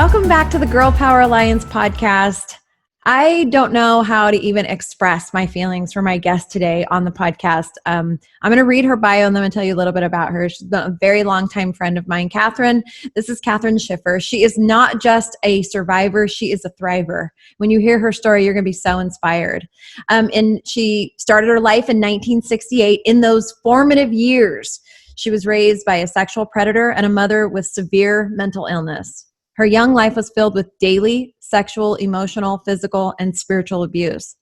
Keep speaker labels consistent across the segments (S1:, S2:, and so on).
S1: Welcome back to the Girl Power Alliance podcast. I don't know how to even express my feelings for my guest today on the podcast. I'm going to read her bio and then I'm going to tell you a little bit about her. She's a very long-time friend of mine, Catherine. This is Catherine Schiffer. She is not just a survivor, she is a thriver. When you hear her story, you're going to be so inspired. And she started her life in 1968. In those formative years, she was raised by a sexual predator and a mother with severe mental illness. Her young life was filled with daily sexual, emotional, physical, and spiritual abuse.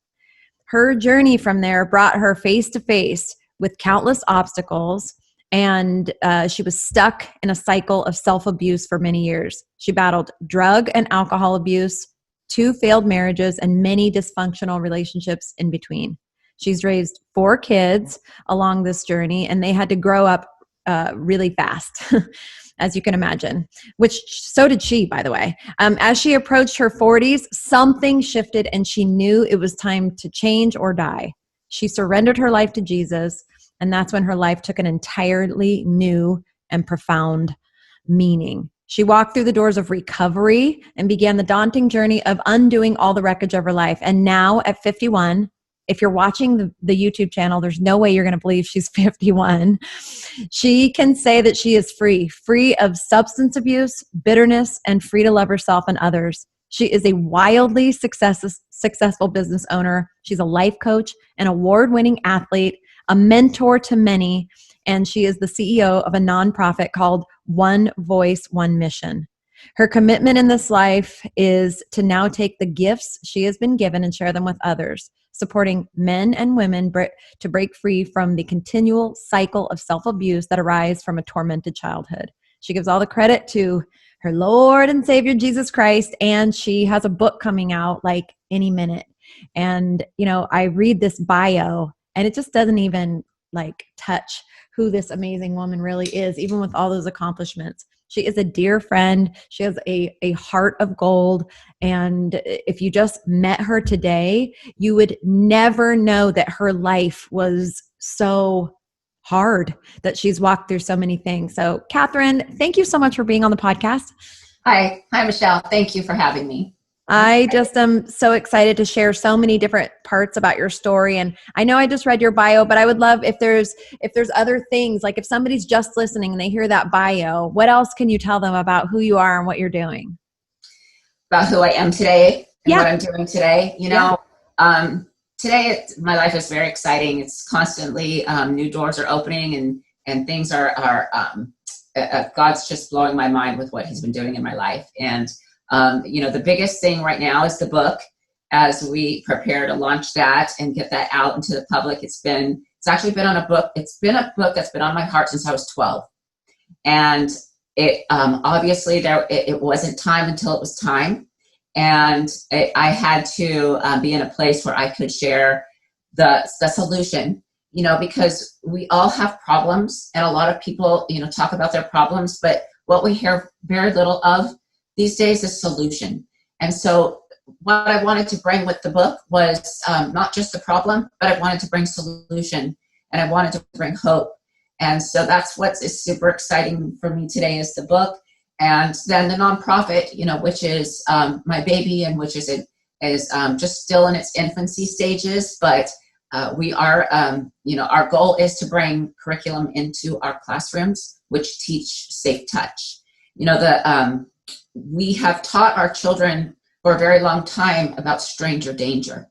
S1: Her journey from there brought her face to face with countless obstacles, and she was stuck in a cycle of self-abuse for many years. She battled drug and alcohol abuse, 2 failed marriages, and many dysfunctional relationships in between. She's raised 4 kids along this journey, and they had to grow up really fast. As you can imagine, which so did she, by the way. As she approached her 40s, something shifted and she knew it was time to change or die. She surrendered her life to Jesus, and that's when her life took an entirely new and profound meaning. She walked through the doors of recovery and began the daunting journey of undoing all the wreckage of her life. And now at 51, if you're watching the YouTube channel, there's no way you're going to believe she's 51. She can say that she is free of substance abuse, bitterness, and free to love herself and others. She is a wildly successful business owner. She's a life coach, an award-winning athlete, a mentor to many, and she is the CEO of a nonprofit called One Voice, One Mission. Her commitment in this life is to now take the gifts she has been given and share them with others, supporting men and women to break free from the continual cycle of self-abuse that arise from a tormented childhood. She gives all the credit to her Lord and Savior, Jesus Christ, and she has a book coming out like any minute. And, I read this bio and it just doesn't even touch who this amazing woman really is, even with all those accomplishments. She is a dear friend. She has a heart of gold. And if you just met her today, you would never know that her life was so hard, that she's walked through so many things. So Catherine, thank you so much for being on the podcast.
S2: Hi, Michelle. Thank you for having me.
S1: I just am so excited to share so many different parts about your story. And I know I just read your bio, but I would love if there's other things, like if somebody's just listening and they hear that bio, what else can you tell them about who you are and what you're doing?
S2: About who I am today and what I'm doing today. Today my life is very exciting. It's constantly new doors are opening and things are God's just blowing my mind with what he's been doing in my life. And the biggest thing right now is the book. As we prepare to launch that and get that out into the public, it's been a book that's been on my heart since I was 12. And it obviously it wasn't time until it was time. And I had to be in a place where I could share the solution, because we all have problems, and a lot of people, talk about their problems, but what we hear very little of these days is solution. And so what I wanted to bring with the book was not just the problem, but I wanted to bring solution, and I wanted to bring hope. And so that's what is super exciting for me today is the book. And then the nonprofit, which is my baby, and which is just still in its infancy stages. But we are, our goal is to bring curriculum into our classrooms, which teach safe touch. We have taught our children for a very long time about stranger danger.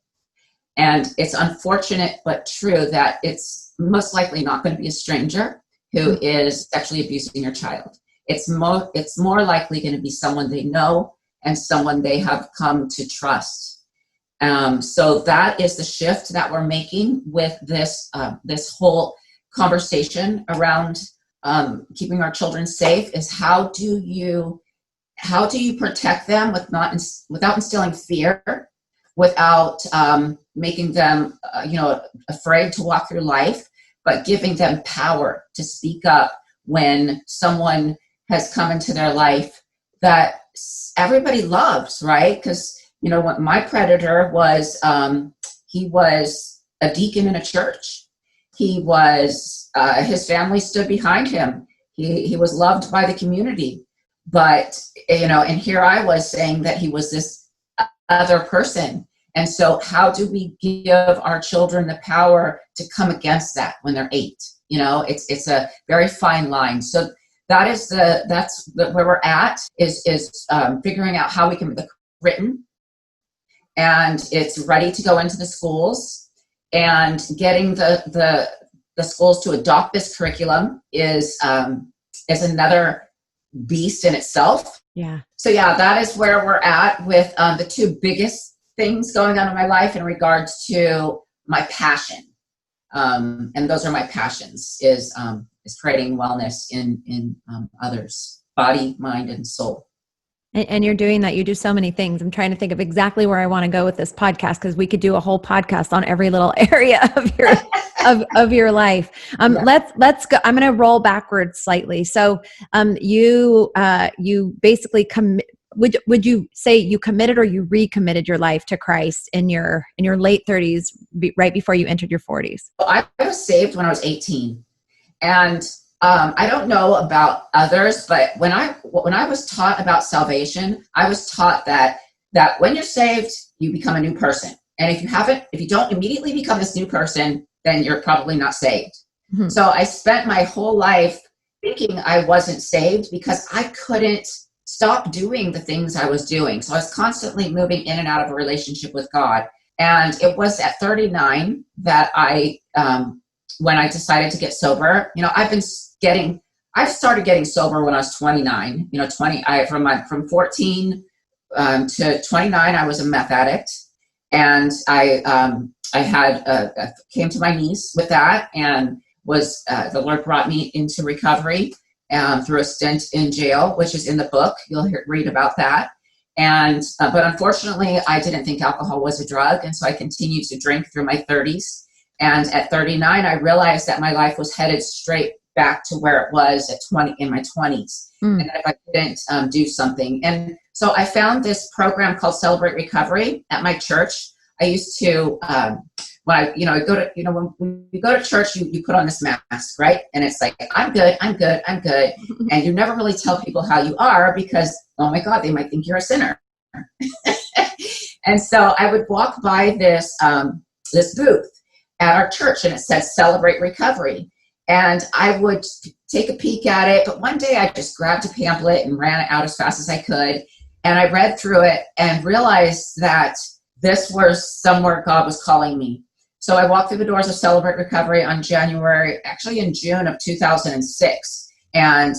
S2: And it's unfortunate but true that it's most likely not going to be a stranger who is sexually abusing your child. It's more likely going to be someone they know and someone they have come to trust. So that is the shift that we're making with this whole conversation around keeping our children safe. Is how do you protect them without instilling fear, without making them afraid to walk through life, but giving them power to speak up when someone has come into their life that everybody loves, right? Because what my predator was, he was a deacon in a church. He was his family stood behind him. He was loved by the community. But, and here I was saying that he was this other person. And so how do we give our children the power to come against that when they're 8? It's a very fine line. So that's where we're at is figuring out how we can make it written, and it's ready to go into the schools, and getting the schools to adopt this curriculum is another beast in itself.
S1: Yeah.
S2: So that is where we're at with the two biggest things going on in my life in regards to my passion. And those are my passions is creating wellness in others, body, mind, and soul.
S1: And you're doing that. You do so many things. I'm trying to think of exactly where I want to go with this podcast, because we could do a whole podcast on every little area of your of your life. Let's go. I'm going to roll backwards slightly. So, you basically would you say you committed or you recommitted your life to Christ in your late 30s, right before you entered your 40s?
S2: Well, I was saved when I was 18, and I don't know about others, but when I was taught about salvation, I was taught that when you're saved, you become a new person. And if you don't immediately become this new person, then you're probably not saved. Mm-hmm. So I spent my whole life thinking I wasn't saved because I couldn't stop doing the things I was doing. So I was constantly moving in and out of a relationship with God. And it was at 39 that when I decided to get sober, I started getting sober when I was 29. From 14 to 29, I was a meth addict, and I came to my knees with that, and was the Lord brought me into recovery through a stint in jail, which is in the book. You'll read about that. And but unfortunately, I didn't think alcohol was a drug, and so I continued to drink through my 30s. And at 39, I realized that my life was headed straight back to where it was in my 20s. And that if I didn't do something. And so I found this program called Celebrate Recovery at my church. I used to, when you go to church, you put on this mask, right? And it's like, I'm good. And you never really tell people how you are because, oh my God, they might think you're a sinner. And so I would walk by this booth at our church, and it said Celebrate Recovery. And I would take a peek at it. But one day I just grabbed a pamphlet and ran it out as fast as I could. And I read through it and realized that this was somewhere God was calling me. So I walked through the doors of Celebrate Recovery in June of 2006. And,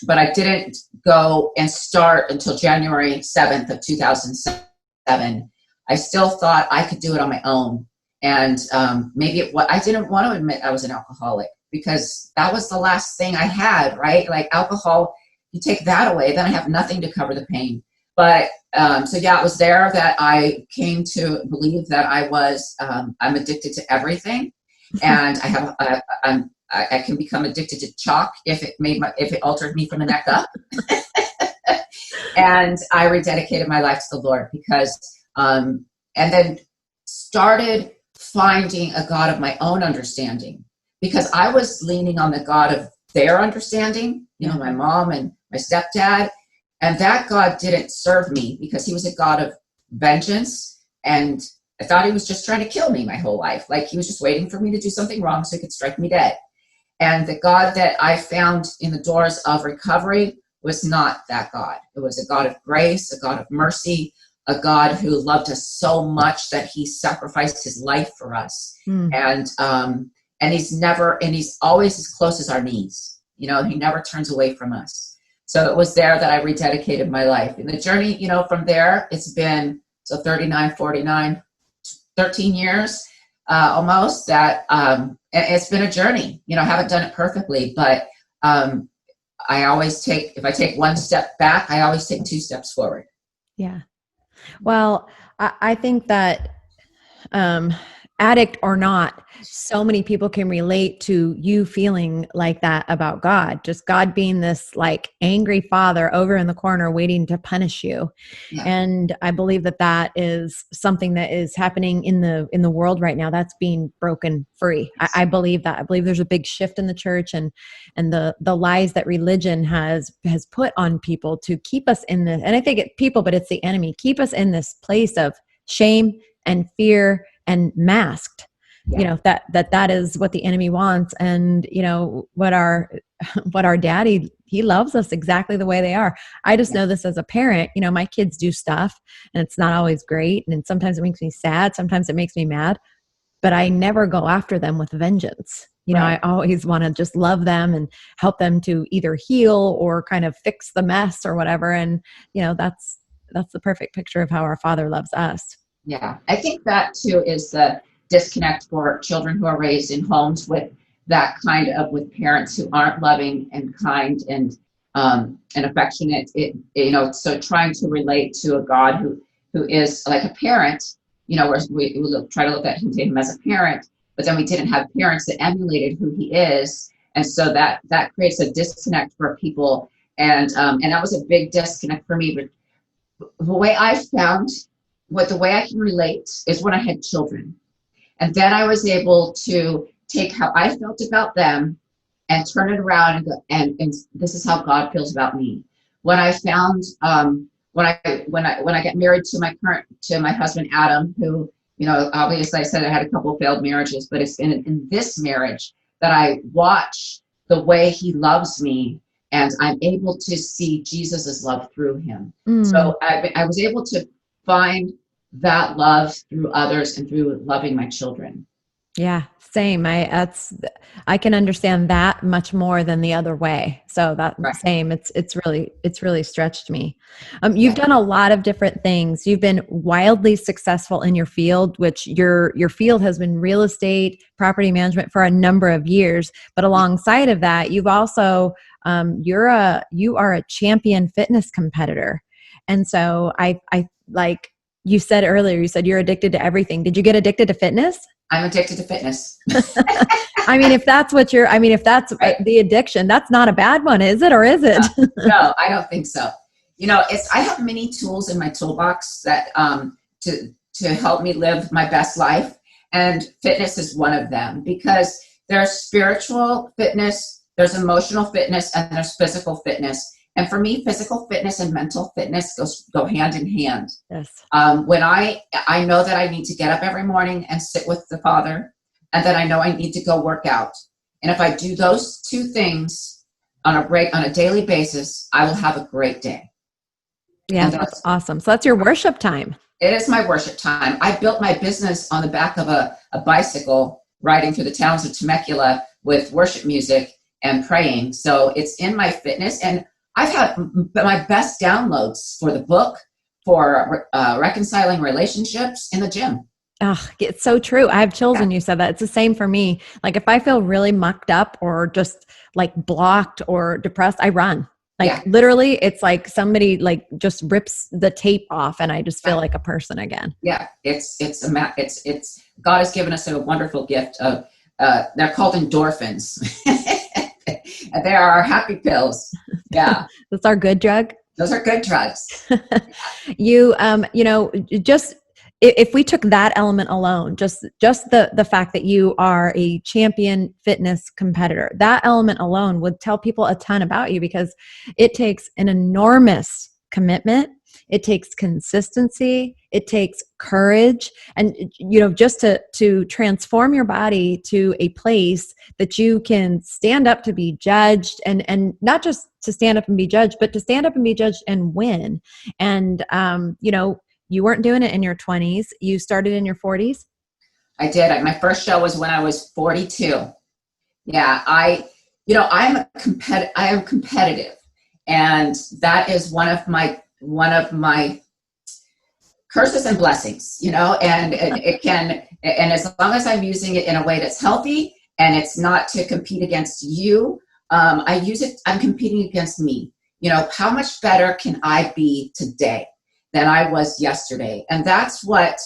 S2: but I didn't go and start until January 7th of 2007. I still thought I could do it on my own. And I didn't want to admit I was an alcoholic because that was the last thing I had, right? Like alcohol, you take that away, then I have nothing to cover the pain. But it was there that I came to believe that I'm addicted to everything, and I can become addicted to chalk if it altered me from the neck up. And I rededicated my life to the Lord because, and then started finding a God of my own understanding, because I was leaning on the God of their understanding, my mom and my stepdad, and that God didn't serve me because he was a God of vengeance, and I thought he was just trying to kill me my whole life. Like he was just waiting for me to do something wrong so he could strike me dead. And the God that I found in the doors of recovery was not that God. It was a God of grace, a God of mercy, a God who loved us so much that he sacrificed his life for us. And he's always as close as our knees. He never turns away from us. So it was there that I rededicated my life. And the journey, from there, it's been 39, 49, 13 years almost that it's been a journey. I haven't done it perfectly, but if I take one step back, I always take 2 steps forward.
S1: Yeah. Well, I think that addict or not, so many people can relate to you feeling like that about God, just God being this like angry father over in the corner waiting to punish you.
S2: Yeah.
S1: And I believe that that is something that is happening in the world right now. That's being broken free. I believe that. I believe there's a big shift in the church, and the lies that religion has put on people to keep us in this. And I think it's people, but it's the enemy, keep us in this place of shame and fear and masked.
S2: Yeah.
S1: That is what the enemy wants. And what our daddy, he loves us exactly the way they are. I just know this as a parent. My kids do stuff and it's not always great, and sometimes it makes me sad, sometimes it makes me mad, but I never go after them with vengeance.
S2: Right.
S1: I always want to just love them and help them to either heal or kind of fix the mess or whatever. And that's the perfect picture of how our Father loves us.
S2: Yeah, I think that too is the disconnect for children who are raised in homes with that kind of, with parents who aren't loving and kind and affectionate. So trying to relate to a God who is like a parent, where we try to look at him as a parent, but then we didn't have parents that emulated who he is, and so that creates a disconnect for people, and that was a big disconnect for me. But the way I found the way I can relate is when I had children. And then I was able to take how I felt about them and turn it around and go, and this is how God feels about me. When I found, when I got married to my husband, Adam, who, obviously I said I had a couple of failed marriages, but it's in this marriage that I watch the way he loves me, and I'm able to see Jesus's love through him. So I was able to find that love through others and through loving my children.
S1: Yeah, same. I can understand that much more than the other way. So that
S2: Right.
S1: same, it's really stretched me. You've done a lot of different things. You've been wildly successful in your field, which your field has been real estate, property management for a number of years. But alongside of that, you've also you are a champion fitness competitor. And so I like you said earlier, you said you're addicted to everything. Did you get addicted to fitness?
S2: I'm addicted to fitness.
S1: if that's right. The addiction, that's not a bad one, is it? Or is it?
S2: No, I don't think so. I have many tools in my toolbox that to help me live my best life. And fitness is one of them, because there's spiritual fitness, there's emotional fitness, and there's physical fitness. And for me, physical fitness and mental fitness go hand in hand.
S1: Yes.
S2: When I know that I need to get up every morning and sit with the Father, and then I know I need to go work out. And if I do those two things on a daily basis, I will have a great day.
S1: Yeah, that's awesome. So that's your worship time.
S2: It is my worship time. I built my business on the back of a bicycle, riding through the towns of Temecula with worship music and praying. So it's in my fitness, and I've had my best downloads for the book, for reconciling relationships, in the gym.
S1: Oh, it's so true. I have chills when you said that. It's the same for me. Like if I feel really mucked up or just like blocked or depressed, I run. Literally, it's like somebody like just rips the tape off, and I just feel like a person again.
S2: Yeah, it's God has given us a wonderful gift of they're called endorphins. They are our happy pills. Yeah.
S1: That's our good drug.
S2: Those are good drugs.
S1: Just if we took that element alone, just the fact that you are a champion fitness competitor, that element alone would tell people a ton about you, because it takes an enormous commitment. It takes consistency. It takes courage. And, just to transform your body to a place that you can stand up to be judged, and not just to stand up and be judged, but to stand up and be judged and win. And, you weren't doing it in your 20s. You started in your 40s.
S2: I did. My first show was when I was 42. Yeah. I am competitive, and that is one of my curses and blessings, and it can, and as long as I'm using it in a way that's healthy and it's not to compete against you, I use it, I'm competing against me. How much better can I be today than I was yesterday? And that's what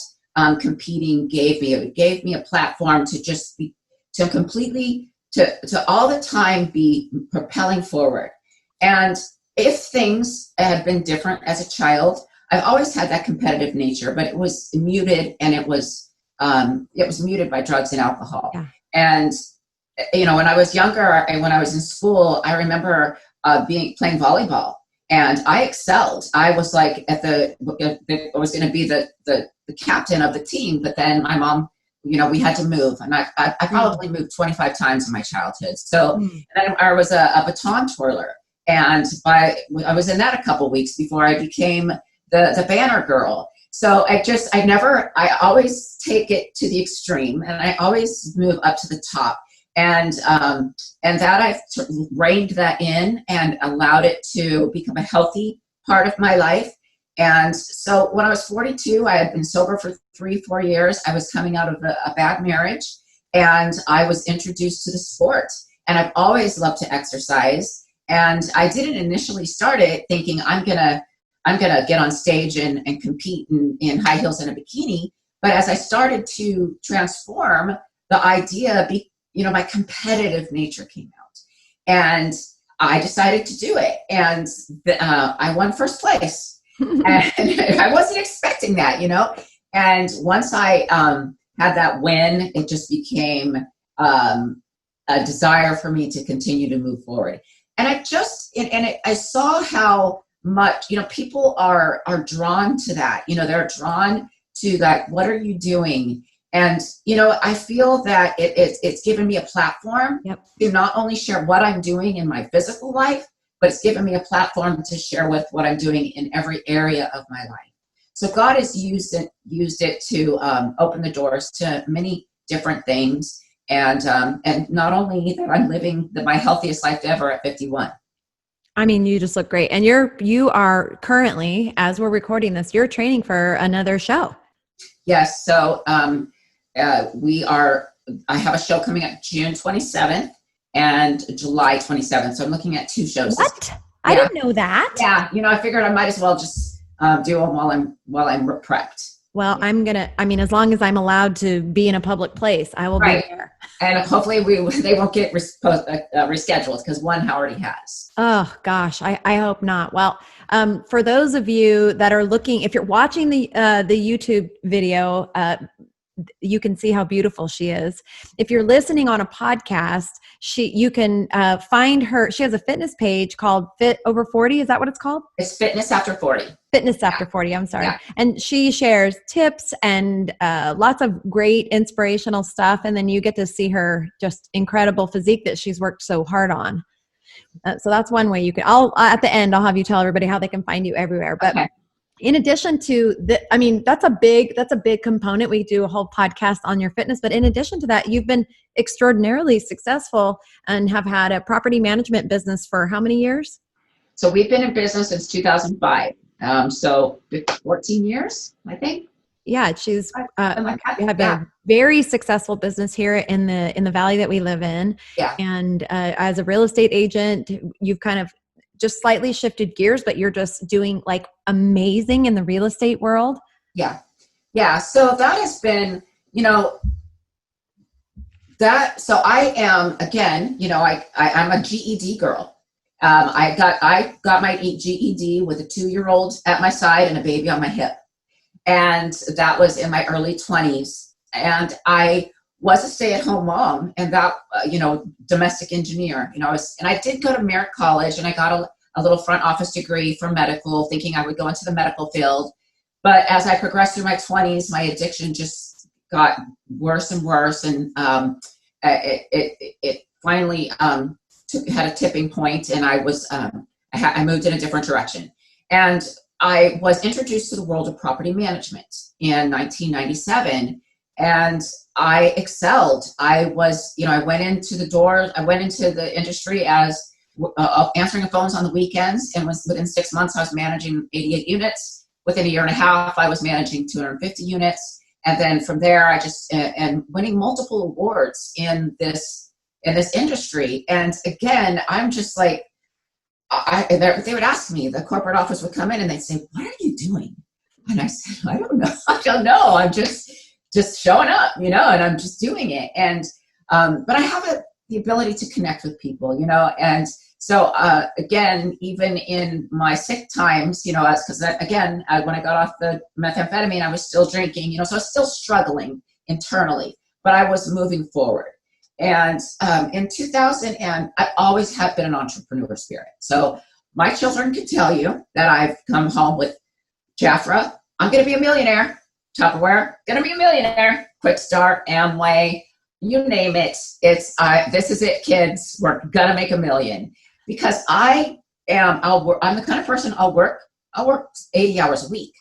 S2: competing gave me. It gave me a platform to just be, to completely, to all the time be propelling forward. And if things had been different as a child, I've always had that competitive nature, but it was muted, and it was muted by drugs and alcohol.
S1: Yeah.
S2: And when I was younger and when I was in school, I remember playing volleyball, and I excelled. I was like I was going to be the captain of the team, but then my mom, we had to move, and I probably moved 25 times in my childhood. So then I was a baton twirler, and I was in that a couple weeks before I became the banner girl. So I always take it to the extreme, and I always move up to the top. And that I've reined that in and allowed it to become a healthy part of my life. And so when I was 42, I had been sober for 3-4 years. I was coming out of a bad marriage, and I was introduced to the sport. And I've always loved to exercise. And I didn't initially start it thinking I'm gonna get on stage and compete in high heels and a bikini. But as I started to transform, the idea, my competitive nature came out, and I decided to do it. And I won first place. And I wasn't expecting that, And once I had that win, it just became a desire for me to continue to move forward. And I saw how much, people are drawn to that. They're drawn to that. What are you doing? And, I feel that it's given me a platform to not only share what I'm doing in my physical life, but it's given me a platform to share with what I'm doing in every area of my life. So God has used it to open the doors to many different things. And not only that I'm living my healthiest life ever at 51.
S1: I mean, you just look great. And you are currently, as we're recording this, you're training for another show.
S2: Yes. So I have a show coming up June 27th and July 27th. So I'm looking at 2 shows.
S1: What? I didn't know that.
S2: Yeah. I figured I might as well just do them while I'm prepped.
S1: Well, as long as I'm allowed to be in a public place, I will be there. And
S2: hopefully they won't get rescheduled, because one already has.
S1: Oh gosh, I hope not. Well, for those of you that are looking, if you're watching the YouTube video, you can see how beautiful she is. If you're listening on a podcast, you can find her. She has a fitness page called Fit Over 40. Is that what it's called?
S2: It's Fitness After 40.
S1: Fitness After 40. I'm sorry.
S2: Yeah.
S1: And she shares tips and lots of great inspirational stuff. And then you get to see her just incredible physique that she's worked so hard on. So that's one way you can. At the end, I'll have you tell everybody how they can find you everywhere. But in addition to that's a big component. We do a whole podcast on your fitness, but in addition to that, you've been extraordinarily successful and have had a property management business for how many years?
S2: So we've been in business since 2005. So 14 years, I think.
S1: Yeah, we have a very successful business here in the valley that we live in.
S2: Yeah.
S1: And as a real estate agent, you've kind of just slightly shifted gears, but you're just doing like amazing in the real estate world.
S2: Yeah. Yeah. So that has been, so I am, again, I'm a GED girl. I got my GED with a 2-year-old at my side and a baby on my hip. And that was in my early 20s. And I was a stay-at-home mom, and that, domestic engineer, and I did go to Merritt College, and I got a little front office degree for medical, thinking I would go into the medical field. But as I progressed through my 20s, my addiction just got worse and worse. And it finally had a tipping point, and I moved in a different direction. And I was introduced to the world of property management in 1997, and I excelled. I went into the industry as answering phones on the weekends, and within 6 months, I was managing 88 units. Within a year and a half, I was managing 250 units. And then from there, I just, and winning multiple awards in this industry. And again, I'm just like, they would ask me, the corporate office would come in and they'd say, "What are you doing? And I said, I don't know. I don't know. I'm just showing up, and I'm just doing it. And, but I have the ability to connect with people, and so, again, even in my sick times, because again, when I got off the methamphetamine, I was still drinking, so I was still struggling internally, but I was moving forward. And in 2000, and I always have been an entrepreneur spirit. So my children can tell you that I've come home with Jafra, I'm going to be a millionaire. Tupperware, going to be a millionaire. Quick Start, Amway, you name it. It's this is it, kids. We're going to make $1 million. Because I'm the kind of person I'll work 80 hours a week,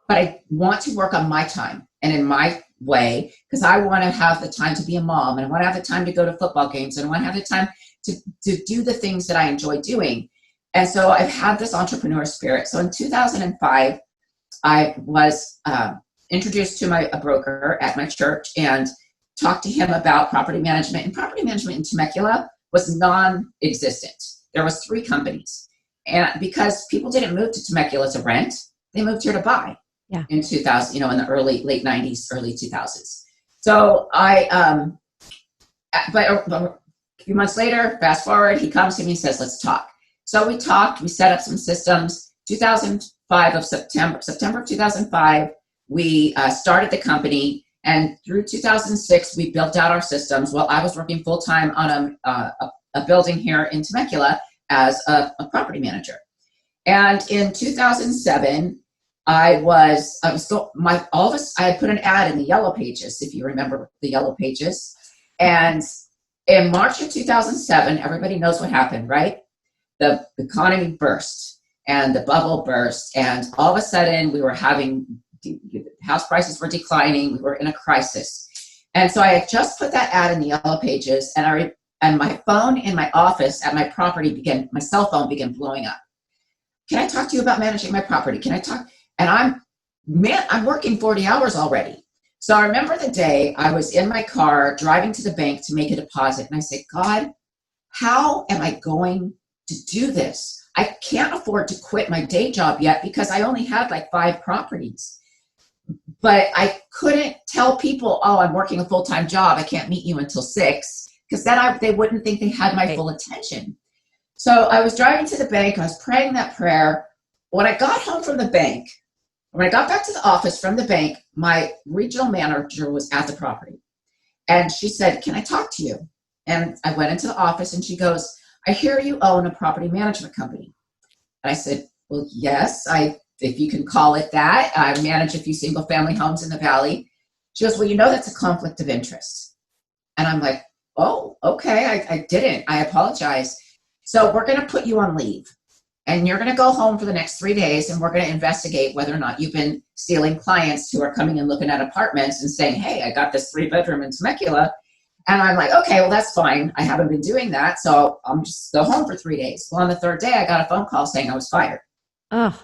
S2: but I want to work on my time and in my way, because I want to have the time to be a mom, and I want to have the time to go to football games, and I want to have the time to do the things that I enjoy doing. And so I've had this entrepreneur spirit. So in 2005, I was introduced to a broker at my church and talked to him about property management. And property management in Temecula was non-existent. There was 3 companies. And because people didn't move to Temecula to rent, they moved here to buy. Yeah. In 2000, in the late 90s, early 2000s. So but a few months later, fast forward, he comes to me and says, let's talk. So we talked, we set up some systems. September of 2005, we started the company. And through 2006, we built out our systems while I was working full-time on a building here in Temecula as a property manager. And in 2007, I had put an ad in the Yellow Pages, if you remember the Yellow Pages. And in March of 2007, everybody knows what happened, right? The economy burst and the bubble burst. And all of a sudden we were house prices were declining. We were in a crisis. And so I had just put that ad in the Yellow Pages, and my phone in my office at my property my cell phone began blowing up. Can I talk to you about managing my property? Can I talk? And I'm working 40 hours already. So I remember the day I was in my car driving to the bank to make a deposit. And I said, God, how am I going to do this? I can't afford to quit my day job yet because I only had like 5 properties. But I couldn't tell people, oh, I'm working a full-time job. I can't meet you until 6, because then they wouldn't think they had my full attention. So I was driving to the bank. I was praying that prayer. When I got home from the bank, when I got back to the office from the bank, my regional manager was at the property. And she said, can I talk to you? And I went into the office and she goes, I hear you own a property management company. And I said, well, yes, if you can call it that. I manage a few single family homes in the Valley. She goes, well, that's a conflict of interest. And I'm like, oh, okay, I didn't. I apologize. So we're going to put you on leave. And you're going to go home for the next 3 days, and we're going to investigate whether or not you've been stealing clients who are coming and looking at apartments and saying, hey, I got this 3-bedroom in Temecula. And I'm like, okay, well, that's fine. I haven't been doing that, so I'm just go home for 3 days. Well, on the 3rd day, I got a phone call saying I was fired. Oh.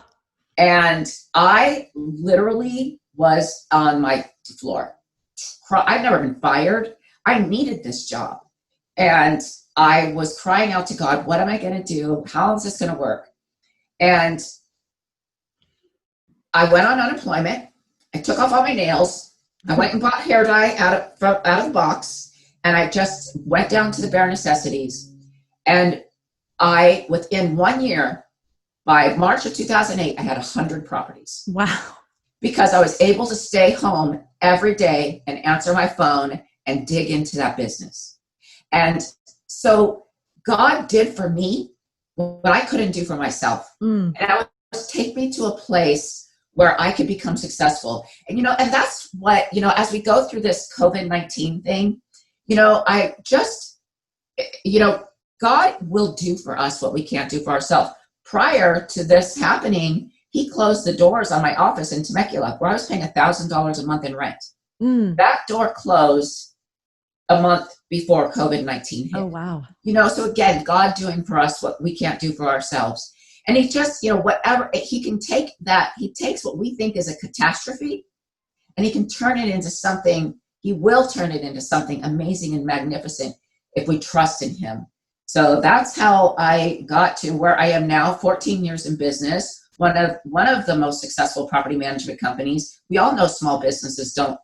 S2: And I literally was on my floor. I've never been fired. I needed this job. And I was crying out to God, what am I going to do? How is this going to work? And I went on unemployment. I took off all my nails. I went and bought hair dye out of the box. And I just went down to the bare necessities. And within 1 year, by March of 2008, I had 100 properties.
S1: Wow.
S2: Because I was able to stay home every day and answer my phone and dig into that business. And so God did for me what I couldn't do for myself. And I was take me to a place where I could become successful. And, and that's what, as we go through this COVID-19 thing, God will do for us what we can't do for ourselves. Prior to this happening, he closed the doors on my office in Temecula, where I was paying $1,000 a month in rent. That door closed a month before COVID-19 hit.
S1: Oh, wow.
S2: So again, God doing for us what we can't do for ourselves. And he just, whatever, he can take that, he takes what we think is a catastrophe, and he can turn it into something, he will turn it into something amazing and magnificent if we trust in him. So that's how I got to where I am now, 14 years in business, one of the most successful property management companies. We all know small businesses don't,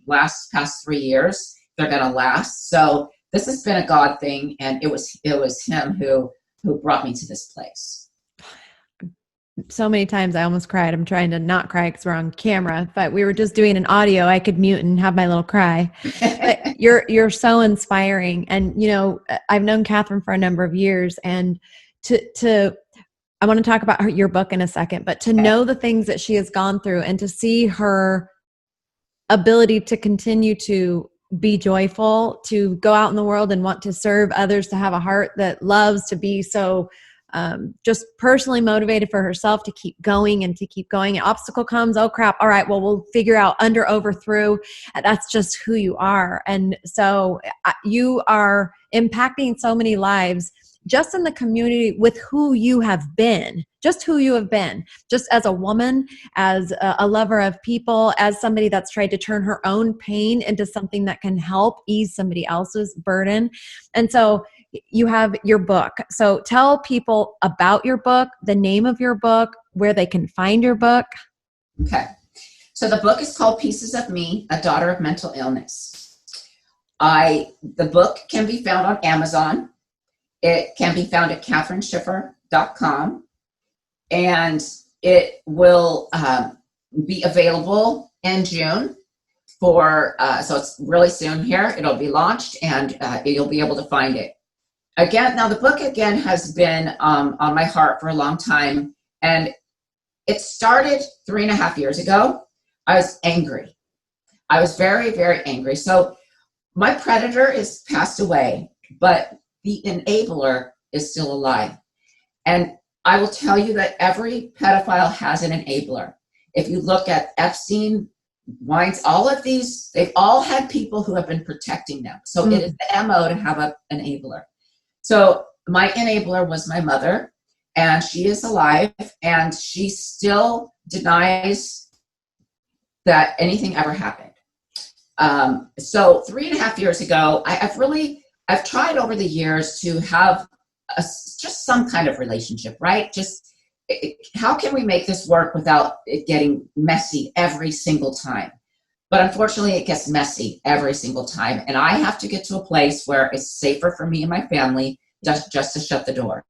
S2: last past 3 years. They're going to last. So this has been a God thing, and it was him who brought me to this place.
S1: So many times I almost cried. I'm trying to not cry because we're on camera, but we were just doing an audio. I could mute and have my little cry. But you're so inspiring. And, I've known Catherine for a number of years, and I want to talk about your book in a second, but to know the things that she has gone through and to see her ability to continue to be joyful, to go out in the world and want to serve others, to have a heart that loves, to be so just personally motivated for herself to keep going and to keep going. An obstacle comes, oh crap, all right, well, we'll figure out under, over, through. That's just who you are. And so you are impacting so many lives just in the community with who you have been, just who you have been, just as a woman, as a lover of people, as somebody that's tried to turn her own pain into something that can help ease somebody else's burden. And so you have your book. So tell people about your book, the name of your book, where they can find your book.
S2: Okay. So the book is called Pieces of Me, A Daughter of Mental Illness. The book can be found on Amazon. It can be found at catherineschiffer.com, and it will be available in June so it's really soon here. It'll be launched, and you'll be able to find it. Now the book has been on my heart for a long time, and it started 3.5 years ago. I was angry. I was very, very angry. So my predator is passed away, but the enabler is still alive. And I will tell you that every pedophile has an enabler. If you look at Epstein, Weinstein, all of these, they've all had people who have been protecting them. So it is the MO to have an enabler. So my enabler was my mother, and she is alive, and she still denies that anything ever happened. So 3.5 years ago, I've tried over the years to have just some kind of relationship, right? How can we make this work without it getting messy every single time? But unfortunately, it gets messy every single time. And I have to get to a place where it's safer for me and my family just to shut the door.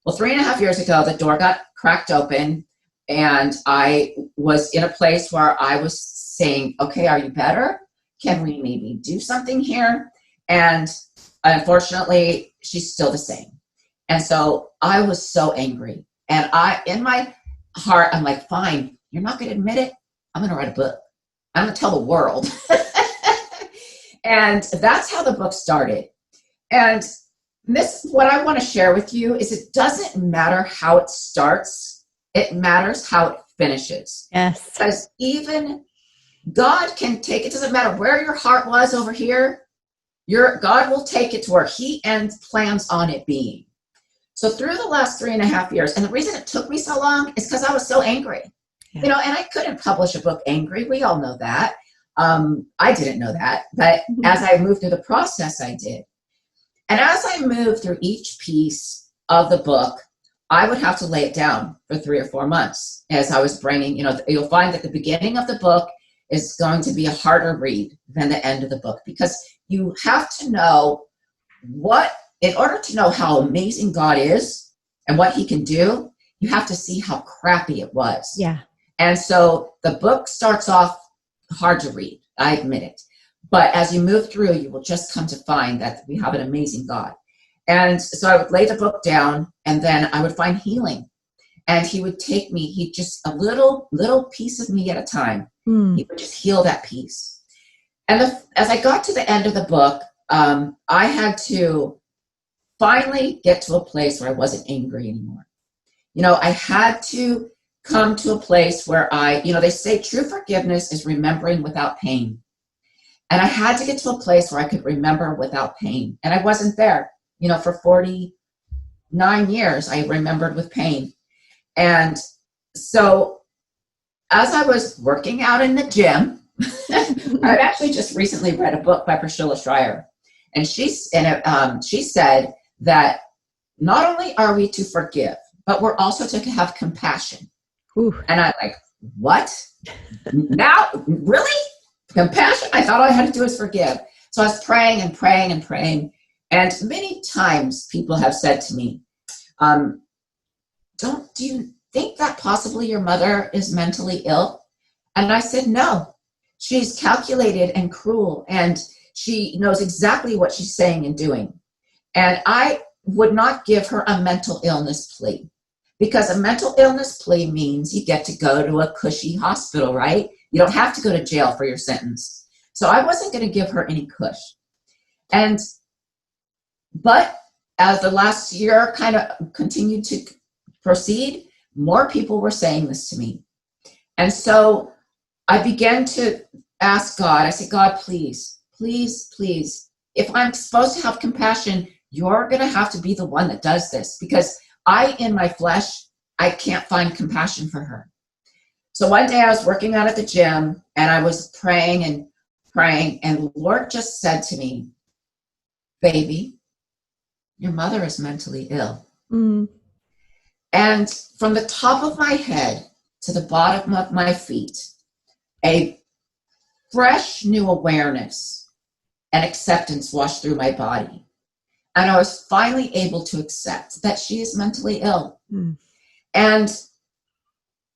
S2: Well, 3.5 years ago, the door got cracked open, and I was in a place where I was saying, okay, are you better? Can we maybe do something here? And unfortunately, she's still the same. And so I was so angry. And in my heart, I'm like, fine, you're not going to admit it. I'm going to write a book. I'm going to tell the world. And that's how the book started. And what I want to share with you is it doesn't matter how it starts. It matters how it finishes.
S1: Yes.
S2: Because even God can take it. Doesn't matter where your heart was over here. God will take it to where he plans on it being. So through the last 3.5 years, and the reason it took me so long is because I was so angry, and I couldn't publish a book angry. We all know that. I didn't know that, but as I moved through the process, I did. And as I moved through each piece of the book, I would have to lay it down for 3 or 4 months as I was bringing, you'll find that the beginning of the book is going to be a harder read than the end of the book, because you have to know in order to know how amazing God is and what he can do, you have to see how crappy it was.
S1: Yeah.
S2: And so the book starts off hard to read, I admit it. But as you move through, you will just come to find that we have an amazing God. And so I would lay the book down, and then I would find healing. And he would take me, just a little piece of me at a time. He would just heal that piece. And as I got to the end of the book, I had to finally get to a place where I wasn't angry anymore. I had to come to a place where they say true forgiveness is remembering without pain. And I had to get to a place where I could remember without pain. And I wasn't there. For 49 years, I remembered with pain. And so as I was working out in the gym, I've actually just recently read a book by Priscilla Schreier. And she said that not only are we to forgive, but we're also to have compassion.
S1: Ooh.
S2: And I'm like, what? Now? Really? Compassion? I thought all I had to do is forgive. So I was praying and praying and praying. And many times people have said to me, do you think that possibly your mother is mentally ill? And I said, no. She's calculated and cruel, and she knows exactly what she's saying and doing. And I would not give her a mental illness plea, because a mental illness plea means you get to go to a cushy hospital, right? You don't have to go to jail for your sentence. So I wasn't going to give her any cush. But as the last year kind of continued to proceed, more people were saying this to me. And so I began to ask God, I said, God, please, please, please, if I'm supposed to have compassion, you're going to have to be the one that does this, because I, in my flesh, I can't find compassion for her. So one day I was working out at the gym, and I was praying, and the Lord just said to me, baby, your mother is mentally ill. Mm. And from the top of my head to the bottom of my feet, a fresh new awareness and acceptance washed through my body. And I was finally able to accept that she is mentally ill. Mm. And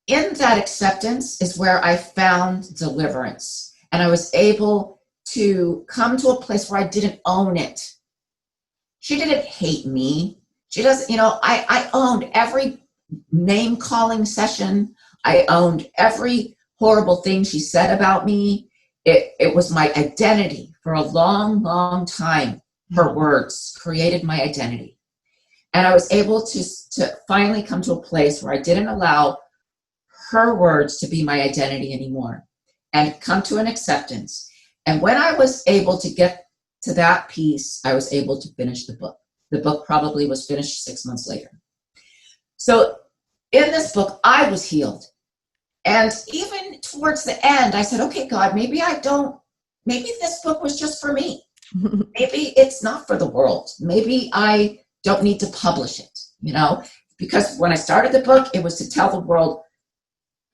S2: in that acceptance is where I found deliverance. And I was able to come to a place where I didn't own it. She didn't hate me. She doesn't, I owned every name calling session. I owned every horrible thing she said about me. It was my identity for a long, long time. Her words created my identity. And I was able to finally come to a place where I didn't allow her words to be my identity anymore, and come to an acceptance. And when I was able to get to that piece, I was able to finish the book. The book probably was finished 6 months later. So in this book, I was healed. And even towards the end, I said, okay, God, maybe this book was just for me. Maybe it's not for the world. Maybe I don't need to publish it, because when I started the book, it was to tell the world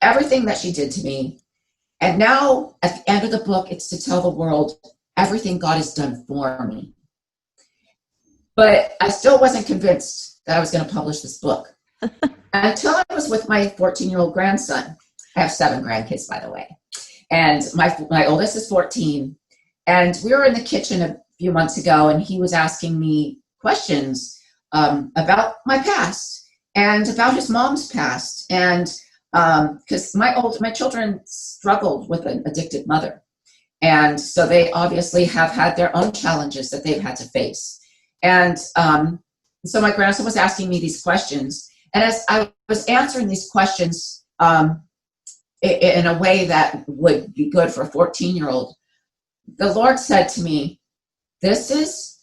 S2: everything that she did to me. And now at the end of the book, it's to tell the world everything God has done for me. But I still wasn't convinced that I was going to publish this book until I was with my 14-year-old grandson. I have 7 grandkids, by the way. And my oldest is 14. And we were in the kitchen a few months ago, and he was asking me questions about my past and about his mom's past. And because my children struggled with an addicted mother. And so they obviously have had their own challenges that they've had to face. And so my grandson was asking me these questions. And as I was answering these questions in a way that would be good for a 14-year-old, the Lord said to me, this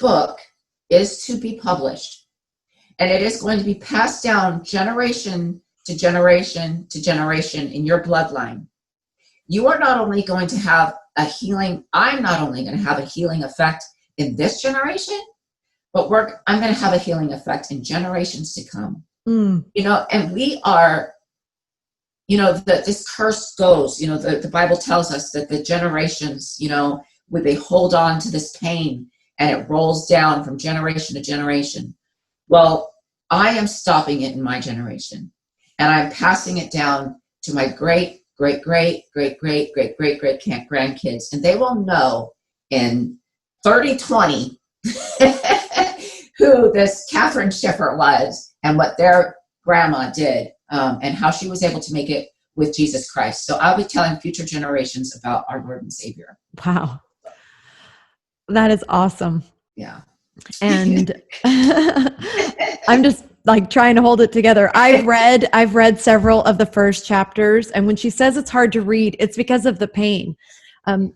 S2: book is to be published. And it is going to be passed down generation to generation to generation in your bloodline. You are not only going to have a healing, I'm not only going to have a healing effect in this generation, but I'm going to have a healing effect in generations to come. Mm. And we are, this curse goes, the Bible tells us that the generations, where they hold on to this pain and it rolls down from generation to generation. Well, I am stopping it in my generation, and I'm passing it down to my great grandkids, and they will know in 3020 who this Catherine Schiffer was and what their grandma did, and how she was able to make it with Jesus Christ. So I'll be telling future generations about our Lord and Savior.
S1: Wow. That is awesome.
S2: Yeah.
S1: And I'm just trying to hold it together. I've read several of the first chapters, and when she says it's hard to read, it's because of the pain.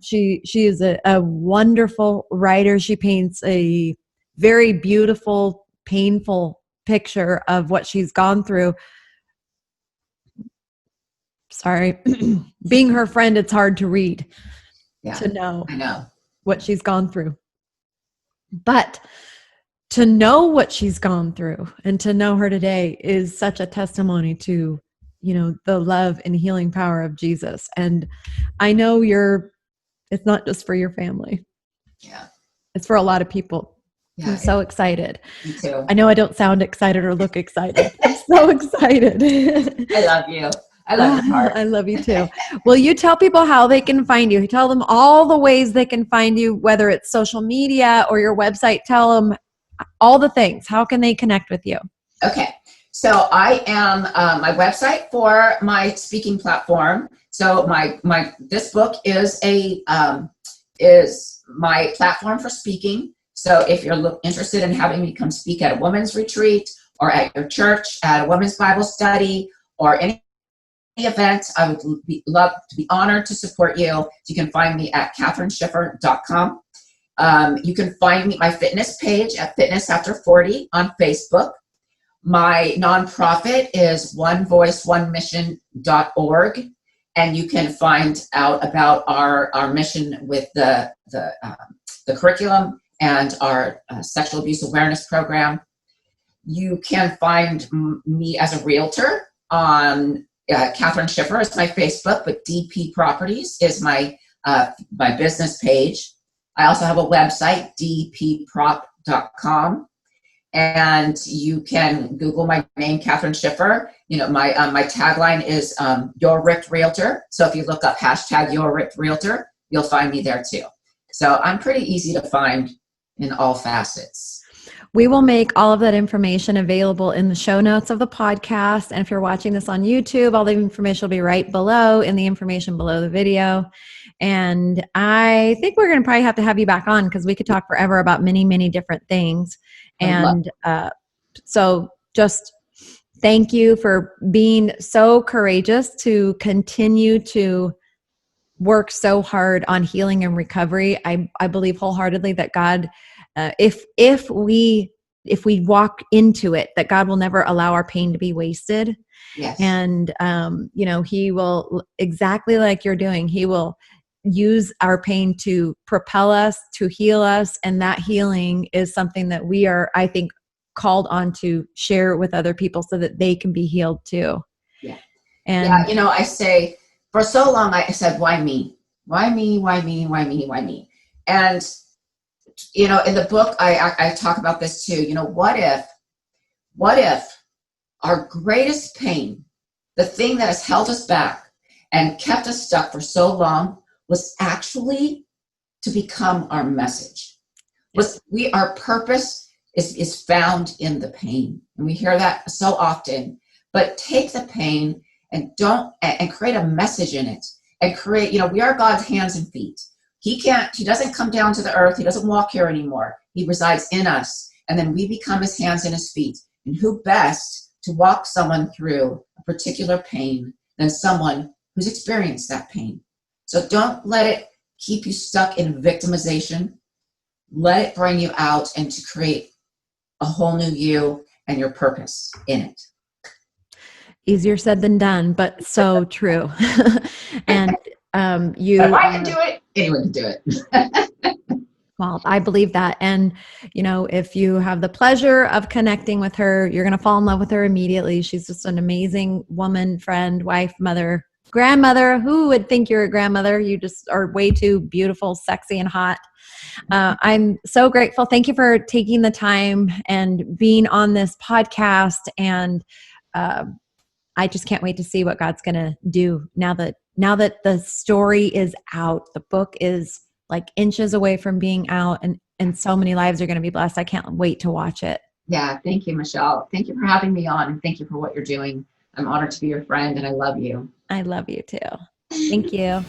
S1: She is a wonderful writer. She paints a very beautiful, painful picture of what she's gone through. Sorry. Being her friend, it's hard to read, to know what she's gone through. But to know what she's gone through and to know her today is such a testimony to the love and healing power of Jesus. And I know it's not just for your family.
S2: Yeah.
S1: It's for a lot of people.
S2: Yeah.
S1: I'm so excited.
S2: Me too.
S1: I know I don't sound excited or look excited. I'm so excited.
S2: I love you. I love your heart.
S1: I love you too. Will you tell people how they can find you? Tell them all the ways they can find you, whether it's social media or your website. Tell them all the things. How can they connect with you?
S2: Okay. So I am my website for my speaking platform. So this book is is my platform for speaking. So if you're interested in having me come speak at a women's retreat or at your church, at a women's Bible study, or any event, I would love to be honored to support you. You can find me at KatherineSchiffer.com. You can find me my fitness page at Fitness After 40 on Facebook. My nonprofit is onevoiceonemission.org, and you can find out about our mission with the curriculum and our sexual abuse awareness program. You can find me as a realtor on Catherine Schiffer is my Facebook, but DP Properties is my business page. I also have a website, dpprop.com. And you can Google my name, Catherine Schiffer. My tagline is Your Ripped Realtor. So if you look up hashtag Your Ripped Realtor, you'll find me there too. So I'm pretty easy to find in all facets.
S1: We will make all of that information available in the show notes of the podcast. And if you're watching this on YouTube, all the information will be right below in the information below the video. And I think we're going to probably have to have you back on because we could talk forever about many, many different things. And so just thank you for being so courageous to continue to work so hard on healing and recovery. I believe wholeheartedly that God, if we walk into it, that God will never allow our pain to be wasted.
S2: Yes.
S1: And, he will, exactly like you're doing, he will use our pain to propel us, to heal us. And that healing is something that we are, I think, called on to share with other people so that they can be healed too.
S2: Yeah.
S1: And
S2: I say for so long, I said, why me? Why me? Why me? Why me? Why me? And, in the book, I talk about this too. What if our greatest pain, the thing that has held us back and kept us stuck for so long, was actually to become our message? Our purpose is found in the pain. And we hear that so often. But take the pain and create a message in it. And create, we are God's hands and feet. He doesn't come down to the earth. He doesn't walk here anymore. He resides in us. And then we become his hands and his feet. And who best to walk someone through a particular pain than someone who's experienced that pain? So don't let it keep you stuck in victimization. Let it bring you out and to create a whole new you and your purpose in it.
S1: Easier said than done, but so true. And
S2: if I can do it, anyone can do it.
S1: Well, I believe that. And, if you have the pleasure of connecting with her, you're going to fall in love with her immediately. She's just an amazing woman, friend, wife, mother, grandmother. Who would think you're a grandmother? You just are way too beautiful, sexy, and hot. I'm so grateful. Thank you for taking the time and being on this podcast. And I just can't wait to see what God's going to do now that the story is out. The book is like inches away from being out, and so many lives are going to be blessed. I can't wait to watch it.
S2: Yeah. Thank you, Michelle. Thank you for having me on, and thank you for what you're doing. I'm honored to be your friend, and I love you.
S1: I love you too. Thank you.